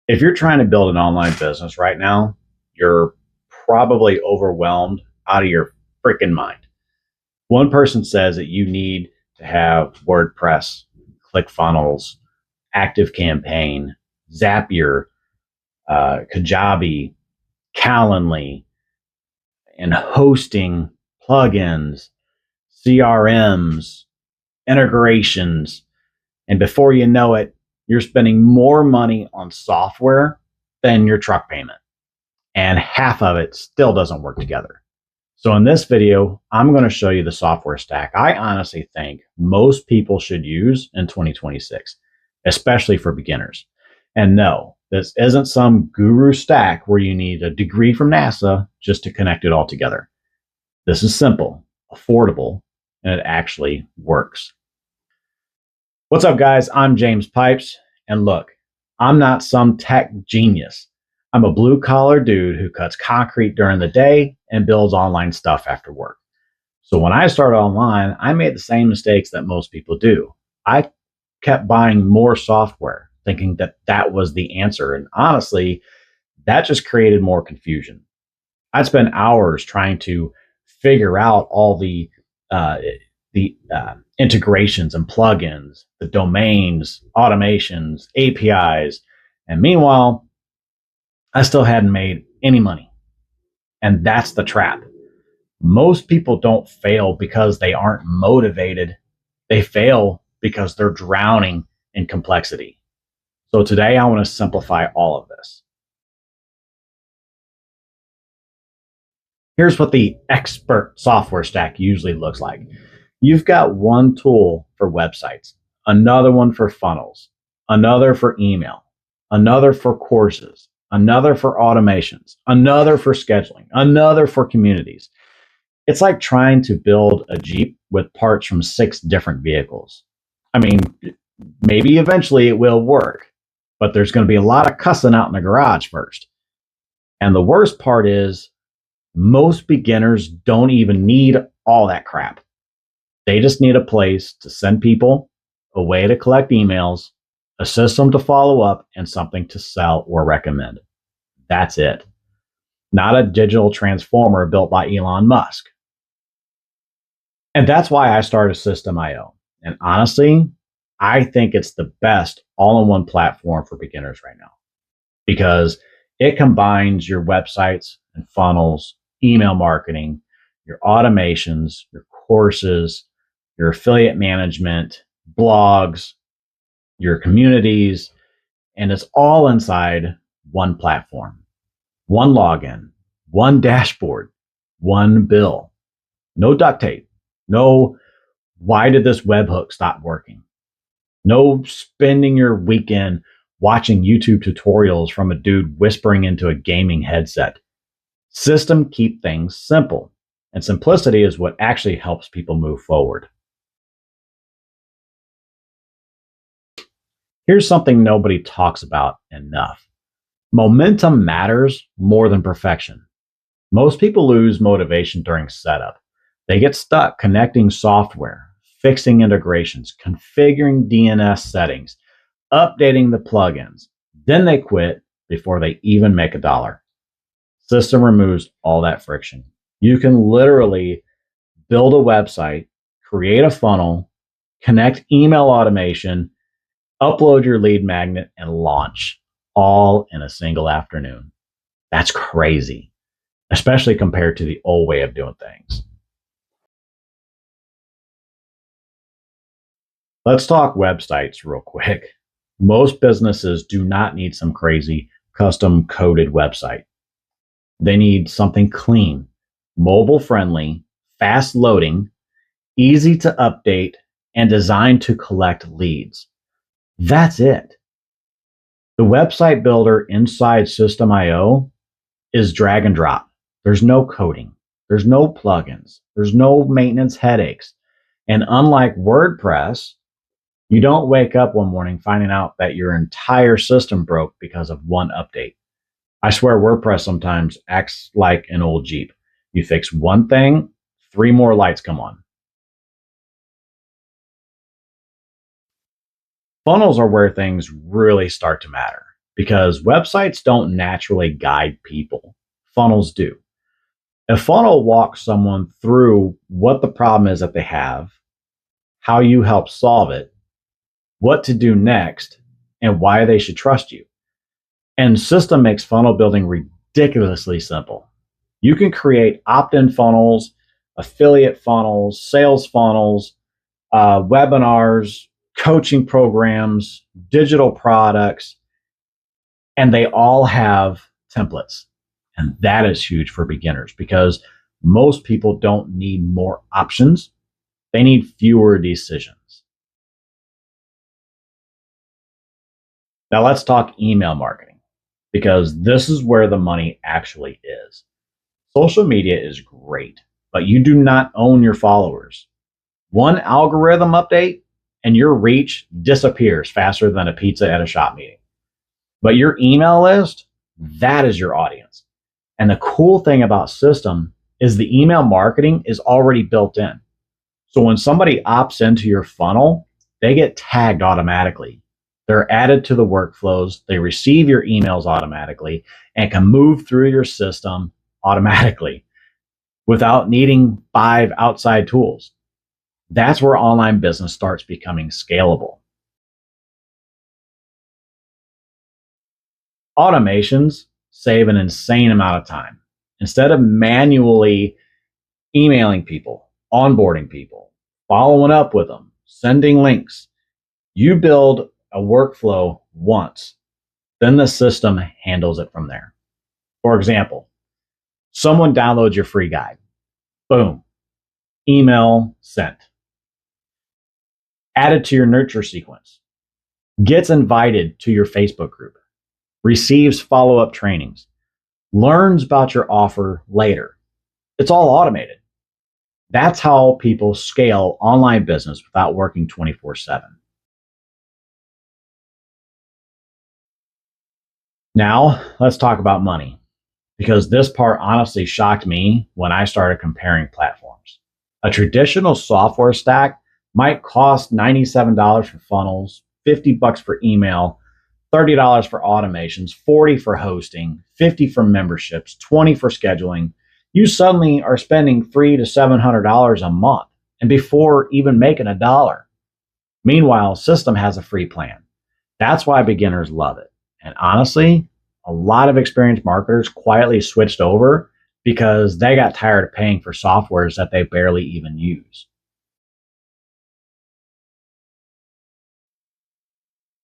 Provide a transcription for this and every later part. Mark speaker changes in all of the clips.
Speaker 1: If you're trying to build an online business right now, you're probably overwhelmed out of your freaking mind. One person says that you need to have WordPress, ClickFunnels, ActiveCampaign, Zapier, Kajabi, Calendly, and hosting, plugins, CRMs, integrations. And before you know it, you're spending more money on software than your truck payment. And half of it still doesn't work together. So in this video, I'm going to show you the software stack I honestly think most people should use in 2026, especially for beginners. And no, this isn't some guru stack where you need a degree from NASA just to connect it all together. This is simple, affordable, and it actually works. What's up, guys? I'm James Pipes, and look, I'm not some tech genius. I'm a blue-collar dude who cuts concrete during the day and builds online stuff after work. So when I started online, I made the same mistakes that most people do. I kept buying more software, thinking that that was the answer, and honestly, that just created more confusion. I'd spend hours trying to figure out all the integrations and plugins, the domains, automations, APIs. And meanwhile, I still hadn't made any money. And that's the trap. Most people don't fail because they aren't motivated. They fail because they're drowning in complexity. So today I want to simplify all of this. Here's what the expert software stack usually looks like. You've got one tool for websites, another one for funnels, another for email, another for courses, another for automations, another for scheduling, another for communities. It's like trying to build a Jeep with parts from 6 different vehicles. I mean, maybe eventually it will work, but there's going to be a lot of cussing out in the garage first. And the worst part is most beginners don't even need all that crap. They just need a place to send people, a way to collect emails, a system to follow up, and something to sell or recommend. That's it. Not a digital transformer built by Elon Musk. And that's why I started System.io. And honestly, I think it's the best all-in-one platform for beginners right now because it combines your websites and funnels, email marketing, your automations, your courses, your affiliate management, blogs, your communities, and it's all inside one platform, one login, one dashboard, one bill. No duct tape. No, why did this webhook stop working? No spending your weekend watching YouTube tutorials from a dude whispering into a gaming headset. System keep things simple, and simplicity is what actually helps people move forward. Here's something nobody talks about enough. Momentum matters more than perfection. Most people lose motivation during setup. They get stuck connecting software, fixing integrations, configuring DNS settings, updating the plugins. Then they quit before they even make a dollar. System removes all that friction. You can literally build a website, create a funnel, connect email automation, upload your lead magnet, and launch all in a single afternoon. That's crazy, especially compared to the old way of doing things. Let's talk websites real quick. Most businesses do not need some crazy custom coded website. They need something clean, mobile friendly, fast loading, easy to update, and designed to collect leads. That's it. The website builder inside System.io is drag and drop. There's no coding. There's no plugins. There's no maintenance headaches. And unlike WordPress, you don't wake up one morning finding out that your entire system broke because of one update. I swear WordPress sometimes acts like an old Jeep. You fix one thing, 3 more lights come on. Funnels are where things really start to matter because websites don't naturally guide people. Funnels do. A funnel walks someone through what the problem is that they have, how you help solve it, what to do next, and why they should trust you. And System makes funnel building ridiculously simple. You can create opt-in funnels, affiliate funnels, sales funnels, webinars, coaching programs, digital products, and they all have templates. And that is huge for beginners because most people don't need more options. They need fewer decisions. Now let's talk email marketing because this is where the money actually is. Social media is great, but you do not own your followers. One algorithm update and your reach disappears faster than a pizza at a shop meeting. But your email list, that is your audience. And the cool thing about System is the email marketing is already built in. So when somebody opts into your funnel, they get tagged automatically. They're added to the workflows, they receive your emails automatically, and can move through your system automatically without needing 5 outside tools. That's where online business starts becoming scalable. Automations save an insane amount of time. Instead of manually emailing people, onboarding people, following up with them, sending links, you build a workflow once, then the system handles it from there. For example, someone downloads your free guide. Boom. Email sent. Added to your nurture sequence. Gets invited to your Facebook group. Receives follow-up trainings. Learns about your offer later. It's all automated. That's how people scale online business without working 24/7. Now, let's talk about money, because this part honestly shocked me when I started comparing platforms. A traditional software stack might cost $97 for funnels, $50 for email, $30 for automations, $40 for hosting, $50 for memberships, $20 for scheduling. You suddenly are spending $300 to $700 a month, and before even making a dollar. Meanwhile, System has a free plan. That's why beginners love it. And honestly, a lot of experienced marketers quietly switched over because they got tired of paying for softwares that they barely even use.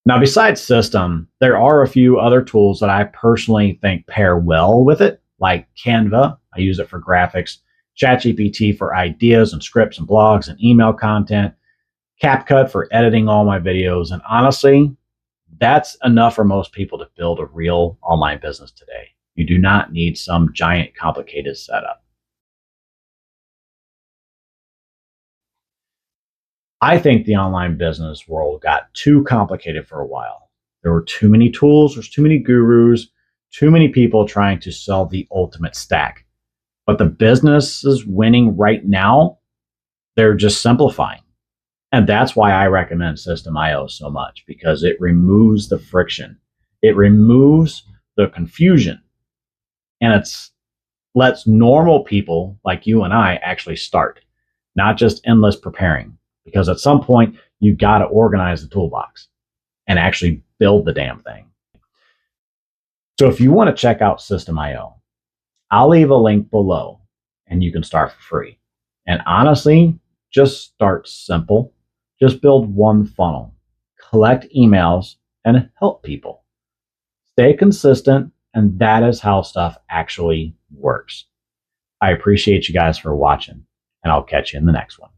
Speaker 1: Now, besides System, there are a few other tools that I personally think pair well with it, like Canva. I use it for graphics, ChatGPT for ideas and scripts and blogs and email content, CapCut for editing all my videos. And honestly, that's enough for most people to build a real online business today. You do not need some giant complicated setup. I think the online business world got too complicated for a while. There were too many tools, there's too many gurus, too many people trying to sell the ultimate stack. But the businesses winning right now, they're just simplifying. And that's why I recommend System.io so much, because it removes the friction. It removes the confusion. And it's lets normal people like you and I actually start, not just endless preparing. Because at some point, you got to organize the toolbox and actually build the damn thing. So if you want to check out System.io, I'll leave a link below and you can start for free. And honestly, just start simple. Just build one funnel, collect emails, and help people. Stay consistent, and that is how stuff actually works. I appreciate you guys for watching, and I'll catch you in the next one.